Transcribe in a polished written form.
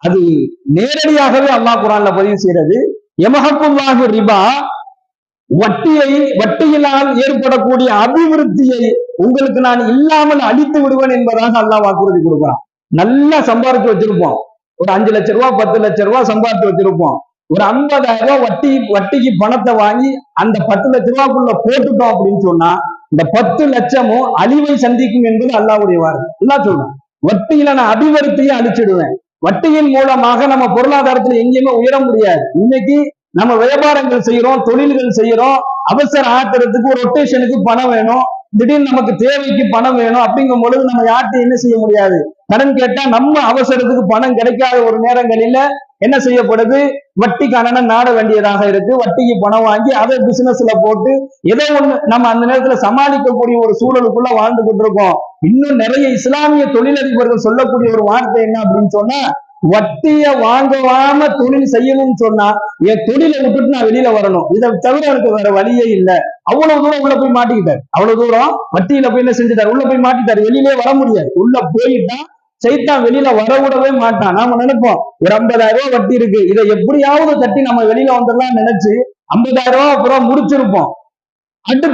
அது நேரடியாகவே அல்லாஹ் குர்ஆன்ல பதிவு செய்யறது. யமஹக்குல்லாஹு ரிபா, வட்டியினால் ஏற்படக்கூடிய அபிவிருத்தியை உங்களுக்கு நான் இல்லாமல் அழித்து விடுவேன் என்பதாக அல்லாஹ் வாக்குறுதி கொடுக்கிறான். நல்லா சம்பாதிச்சு வச்சிருப்போம், ஒரு 5 லட்சம் ரூபாய் 10 லட்சம் ரூபாய் சம்பாதிச்சு வச்சிருப்போம். ஒரு 50,000 ரூபாய் வட்டிக்கு பணத்தை வாங்கி அந்த 10 லட்சம் ரூபாய்க்குள்ள போட்டுட்டோம் அப்படின்னு சொன்னா இந்த 10 லட்சமும் அழிவை சந்திக்கும் என்பது அல்லாஹ்வுடைய வார்த்தை. அல்லாஹ் சொல்றான், வட்டியில நான் அபிவிருத்தியை அழிச்சிடுவேன். வட்டியின் மூலமாக நம்ம பொருளாதாரத்துல எங்கேயுமே உயர முடியாது. இன்னைக்கு நம்ம வியாபாரங்கள் செய்யறோம், தொழில்கள் செய்யறோம், அவசர ஆத்திரத்துக்கு ஒரு ரொட்டேஷனுக்கு பணம் வேணும், திடீர்னு நமக்கு தேவைக்கு பணம் வேணும். அப்படிங்கும் பொழுது நம்ம யார்கிட்ட என்ன செய்ய முடியாது, கடன் கேட்டா நம்ம அவசரத்துக்கு பணம் கிடைக்காத ஒரு நேரங்களில என்ன செய்யப்படுது, வட்டி கடனை நாட வேண்டியதாக இருக்கு. வட்டிக்கு பணம் வாங்கி அதை பிசினஸ்ல போட்டு ஏதோ ஒண்ணு நம்ம அந்த நேரத்துல சமாளிக்கக்கூடிய ஒரு சூழலுக்குள்ள வாழ்ந்துகிட்டு இருக்கோம். இன்னும் நிறைய இஸ்லாமிய தொழிலதிபர்கள் சொல்லக்கூடிய ஒரு வார்த்தை என்ன அப்படின்னு சொன்னா, வட்டிய வாங்காம தொழில் செய்யணும்னு சொன்னா என் தொழிலை விட்டுட்டு நான் வெளியில வரணும், இதை தவிர எனக்கு வேற வழியே இல்லை. அவ்வளவு தூரம் உள்ள போய் மாட்டிக்கிட்டாரு. அவ்வளவு தூரம் வட்டியில போய் என்ன செஞ்சுட்டாரு, உள்ள போய் மாட்டிட்டாரு. வெளியிலே வர முடியாது. உள்ள போயிட்டா சைத்தான் வெளியில வர விடவே மாட்டான். நாம நினைப்போம் ஒரு 50,000 ரூபாய் வட்டி இருக்கு, இதை எப்படியாவது தட்டி நம்ம வெளியில வந்துடலாம் நினைச்சு 50,000 ரூபாய் அப்புறம் முடிச்சிருப்போம். அடுத்து